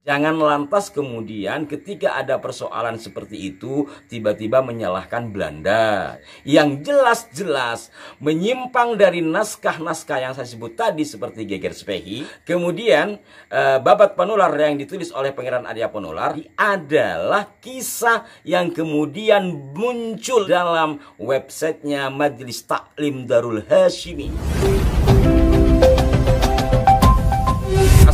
Jangan lantas kemudian ketika ada persoalan seperti itu tiba-tiba menyalahkan Belanda yang jelas-jelas menyimpang dari naskah-naskah yang saya sebut tadi seperti Geger Spehi. Kemudian Babat Panular yang ditulis oleh Pangeran Arya Panular adalah kisah yang kemudian muncul dalam websitenya Majelis Taklim Darul Hashimi.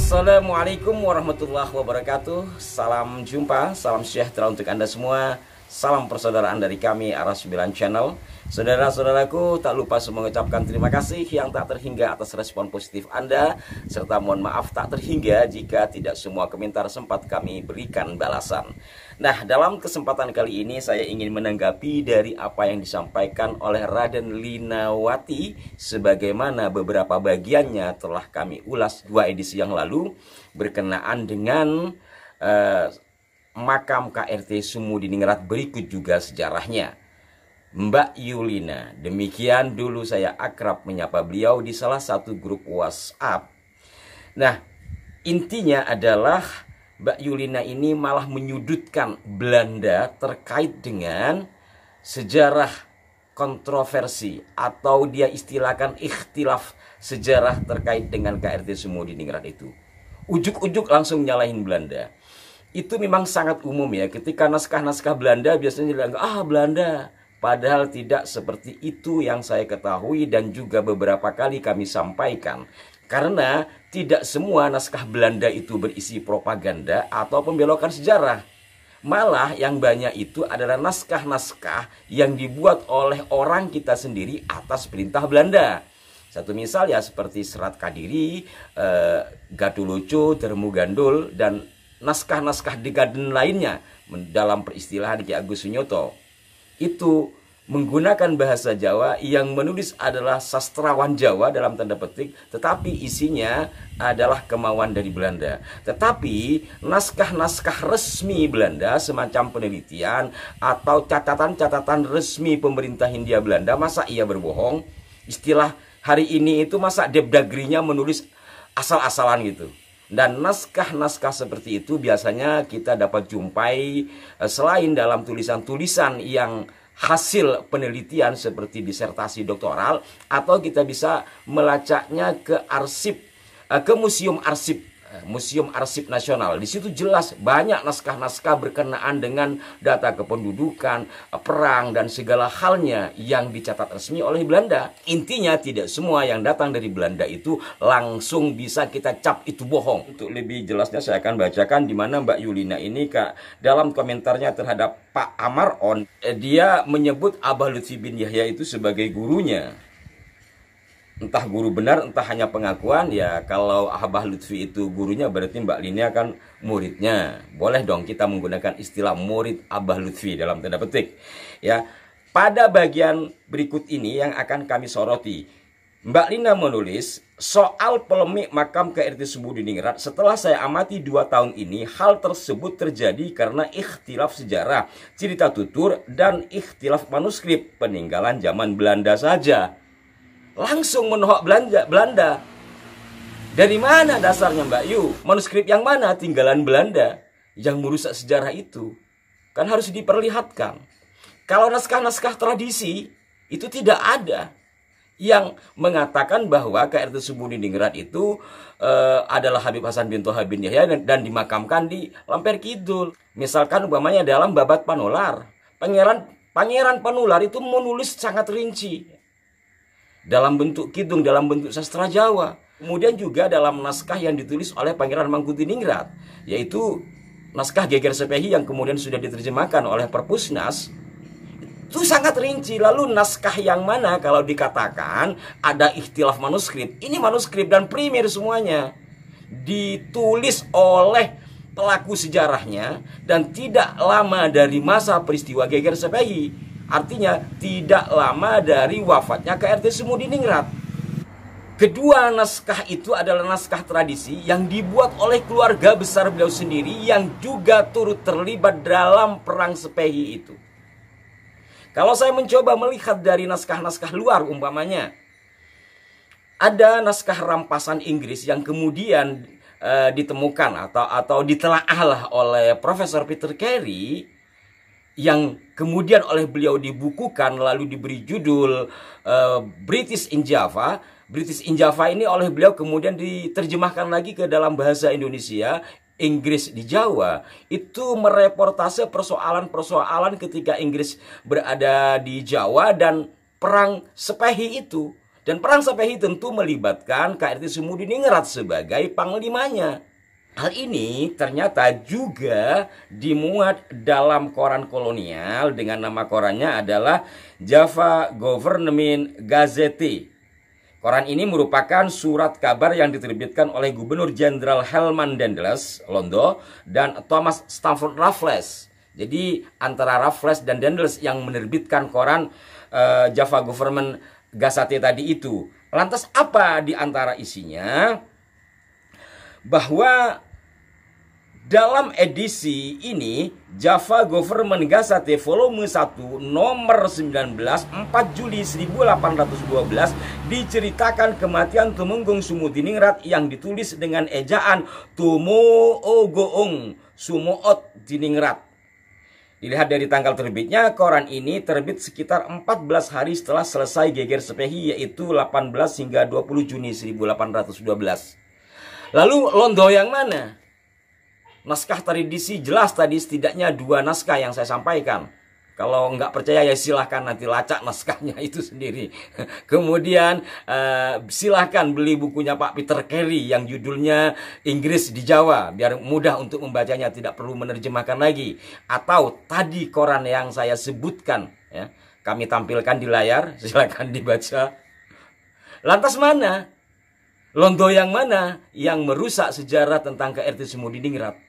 Assalamualaikum warahmatullahi wabarakatuh. Salam jumpa, salam sejahtera untuk Anda semua. Salam persaudaraan dari kami Ara9 Channel. Saudara-saudaraku, tak lupa mengucapkan terima kasih yang tak terhingga atas respon positif Anda, serta mohon maaf tak terhingga jika tidak semua komentar sempat kami berikan balasan. Nah, dalam kesempatan kali ini saya ingin menanggapi dari apa yang disampaikan oleh Raden Linawati, sebagaimana beberapa bagiannya telah kami ulas 2 edisi yang lalu berkenaan dengan makam KRT Sumudiningrat. Berikut juga sejarahnya. Mbak Yulina, demikian dulu saya akrab menyapa beliau di salah satu grup WhatsApp. Nah, intinya adalah Mbak Yulina ini malah menyudutkan Belanda terkait dengan sejarah kontroversi, atau dia istilahkan ikhtilaf sejarah terkait dengan KRT Sumudiningrat itu. Ujuk-ujuk langsung nyalahin Belanda. Itu memang sangat umum ya, ketika naskah-naskah Belanda biasanya bilang, Belanda. Padahal tidak seperti itu yang saya ketahui dan juga beberapa kali kami sampaikan. Karena tidak semua naskah Belanda itu berisi propaganda atau pembelokan sejarah. Malah yang banyak itu adalah naskah-naskah yang dibuat oleh orang kita sendiri atas perintah Belanda. Satu misal ya seperti Serat Kadiri, Gatulucu, Termu Gandul, dan naskah-naskah Degaden lainnya dalam peristilahan Ki Agus Sunyoto. Itu menggunakan bahasa Jawa, yang menulis adalah sastrawan Jawa dalam tanda petik, tetapi isinya adalah kemauan dari Belanda. Tetapi naskah-naskah resmi Belanda, semacam penelitian atau catatan-catatan resmi pemerintah Hindia Belanda, masa ia berbohong? Istilah hari ini itu masa Depdagrinya menulis asal-asalan gitu. Dan naskah-naskah seperti itu biasanya kita dapat jumpai selain dalam tulisan-tulisan yang hasil penelitian seperti disertasi doktoral, atau kita bisa melacaknya ke arsip, ke Museum Arsip Nasional. Di situ jelas banyak naskah-naskah berkenaan dengan data kependudukan, perang, dan segala halnya yang dicatat resmi oleh Belanda. Intinya tidak semua yang datang dari Belanda itu langsung bisa kita cap itu bohong. Untuk lebih jelasnya saya akan bacakan di mana Mbak Yulina ini dalam komentarnya terhadap Pak Amaron, dia menyebut Abah Lutfi bin Yahya itu sebagai gurunya. Entah guru benar, entah hanya pengakuan. Ya kalau Abah Lutfi itu gurunya, berarti Mbak Lina kan muridnya. Boleh dong kita menggunakan istilah murid Abah Lutfi dalam tanda petik. Ya, pada bagian berikut ini yang akan kami soroti, Mbak Lina menulis soal polemik makam KRT Sumudiningrat. Setelah saya amati 2 tahun ini, hal tersebut terjadi karena ikhtilaf sejarah, cerita tutur, dan ikhtilaf manuskrip peninggalan zaman Belanda saja. Langsung menohok Belanda. Dari mana dasarnya Mbak Yu? Manuskrip yang mana tinggalan Belanda yang merusak sejarah itu? Kan harus diperlihatkan. Kalau naskah-naskah tradisi itu tidak ada yang mengatakan bahwa KRT Sumudiningrat itu adalah Habib Hasan bin Toha bin Yahya dan dimakamkan di Lamper Kidul. Misalkan umpamanya dalam Babat Panular, Pangeran Panular itu menulis sangat rinci dalam bentuk kidung, dalam bentuk sastra Jawa. Kemudian juga dalam naskah yang ditulis oleh Pangeran Mangkutiningrat, yaitu naskah Geger Spehi yang kemudian sudah diterjemahkan oleh Perpusnas, itu sangat rinci. Lalu naskah yang mana kalau dikatakan ada ikhtilaf manuskrip? Ini manuskrip dan primer semuanya ditulis oleh pelaku sejarahnya dan tidak lama dari masa peristiwa Geger Spehi. Artinya tidak lama dari wafatnya KRT Sumudiningrat. Kedua naskah itu adalah naskah tradisi yang dibuat oleh keluarga besar beliau sendiri yang juga turut terlibat dalam perang Spehi itu. Kalau saya mencoba melihat dari naskah-naskah luar, umpamanya ada naskah rampasan Inggris yang kemudian ditemukan atau ditelaah oleh Profesor Peter Carey, yang kemudian oleh beliau dibukukan lalu diberi judul British in Java. British in Java ini oleh beliau kemudian diterjemahkan lagi ke dalam bahasa Indonesia, Inggris di Jawa. Itu mereportase persoalan-persoalan ketika Inggris berada di Jawa dan perang Sepehi itu. Dan perang Sepehi tentu melibatkan KRT Sumudiningrat sebagai panglimanya. Hal ini ternyata juga dimuat dalam koran kolonial dengan nama korannya adalah Java Government Gazette. Koran ini merupakan surat kabar yang diterbitkan oleh Gubernur Jenderal Helman Dendels, Londo, dan Thomas Stamford Raffles. Jadi antara Raffles dan Dendels yang menerbitkan koran Java Government Gazette tadi itu. Lantas apa di antara isinya? Bahwa dalam edisi ini Java Government Gazette volume 1 nomor 19 4 Juli 1812 diceritakan kematian Tumenggung Sumudiningrat yang ditulis dengan ejaan Tumo-ogoong Sumoot Diningrat. Dilihat dari tanggal terbitnya, koran ini terbit sekitar 14 hari setelah selesai geger Sepehi, yaitu 18 hingga 20 Juni 1812. Lalu Londo yang mana? Naskah tradisi jelas tadi setidaknya 2 naskah yang saya sampaikan. Kalau nggak percaya ya silahkan nanti lacak naskahnya itu sendiri. Kemudian silahkan beli bukunya Pak Peter Carey yang judulnya Inggris di Jawa. Biar mudah untuk membacanya, tidak perlu menerjemahkan lagi. Atau tadi koran yang saya sebutkan, ya, kami tampilkan di layar, silahkan dibaca. Lantas mana? Londo yang mana yang merusak sejarah tentang KRT Sumudiningrat?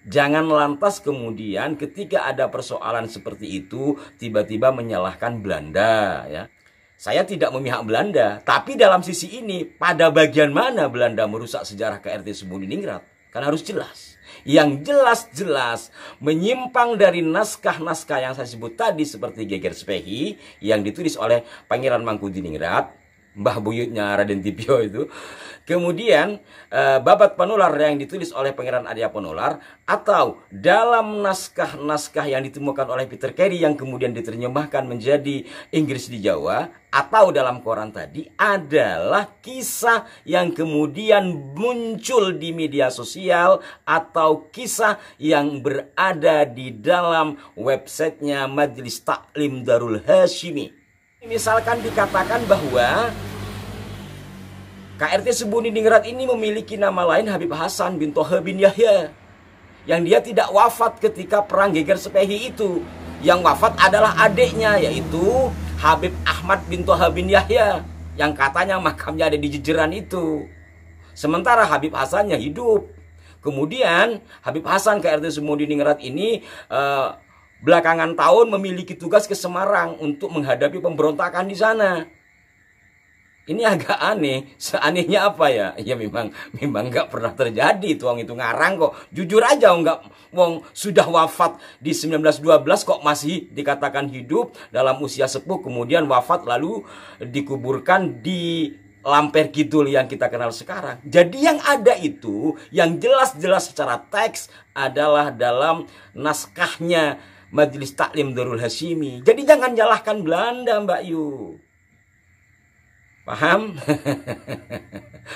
Jangan lantas kemudian ketika ada persoalan seperti itu tiba-tiba menyalahkan Belanda, ya. Saya tidak memihak Belanda, tapi dalam sisi ini pada bagian mana Belanda merusak sejarah KRT Sumudiningrat? Kan harus jelas. Yang jelas-jelas menyimpang dari naskah-naskah yang saya sebut tadi seperti Geger Sepehi yang ditulis oleh Pangeran Mangkubumi, mbah buyutnya Raden Tipio itu. Kemudian Babat Penular yang ditulis oleh Pangeran Arya Penular, atau dalam naskah-naskah yang ditemukan oleh Peter Carey yang kemudian diterjemahkan menjadi Inggris di Jawa, atau dalam koran tadi adalah kisah yang kemudian muncul di media sosial atau kisah yang berada di dalam websitenya Majelis Taklim Darul Hashimi. Misalkan dikatakan bahwa KRT Sumudiningrat ini memiliki nama lain Habib Hasan bin Toha bin Yahya, yang dia tidak wafat ketika perang Geger Sepehi itu. Yang wafat adalah adiknya, yaitu Habib Ahmad bin Toha bin Yahya, yang katanya makamnya ada di Jejeran itu. Sementara Habib Hasannya hidup. Kemudian Habib Hasan KRT Sumudiningrat ini belakangan tahun memiliki tugas ke Semarang untuk menghadapi pemberontakan di sana. Ini agak aneh. Seanehnya apa ya? Ya memang nggak pernah terjadi. Tuang itu ngarang kok. Jujur aja, nggak, wong sudah wafat di 1912 kok masih dikatakan hidup dalam usia sepuh, kemudian wafat lalu dikuburkan di Lamper Kidul yang kita kenal sekarang. Jadi yang ada itu, yang jelas-jelas secara teks adalah dalam naskahnya Majelis Taklim Darul Hashimi. Jadi jangan nyalahkan Belanda, Mbak Yu. Paham?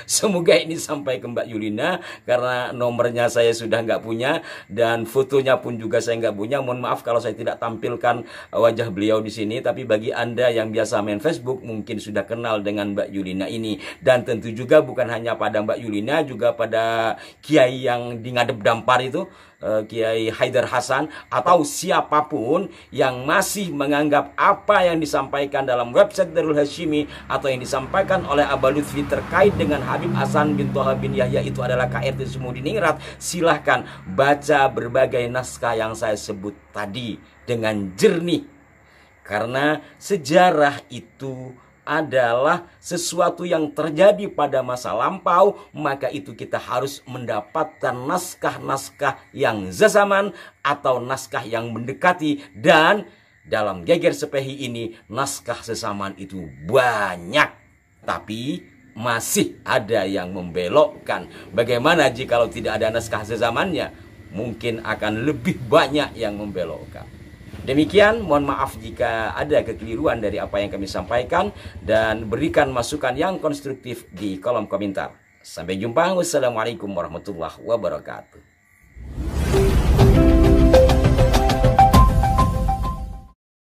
Semoga ini sampai ke Mbak Yulina, karena nomornya saya sudah nggak punya dan fotonya pun juga saya nggak punya. Mohon maaf kalau saya tidak tampilkan wajah beliau di sini. Tapi bagi Anda yang biasa main Facebook mungkin sudah kenal dengan Mbak Yulina ini. Dan tentu juga bukan hanya pada Mbak Yulina, juga pada Kiai yang di Ngadep Dampar itu, Kiai Haidar Hasan, atau siapapun yang masih menganggap apa yang disampaikan dalam website Darul Hashimi atau yang disampaikan oleh Aba Lutfi terkait dengan Habib Hasan bin Toha bin Yahya itu adalah KRT Sumudiningrat. Silahkan baca berbagai naskah yang saya sebut tadi dengan jernih, karena sejarah itu adalah sesuatu yang terjadi pada masa lampau. Maka itu kita harus mendapatkan naskah-naskah yang zaman atau naskah yang mendekati. Dan dalam Geger Sepehi ini naskah sesamaan itu banyak. Tapi masih ada yang membelokkan. Bagaimana jikalau tidak ada naskah sezamannya? Mungkin akan lebih banyak yang membelokkan. Demikian, mohon maaf jika ada kekeliruan dari apa yang kami sampaikan, dan berikan masukan yang konstruktif di kolom komentar. Sampai jumpa. Wassalamualaikum warahmatullahi wabarakatuh.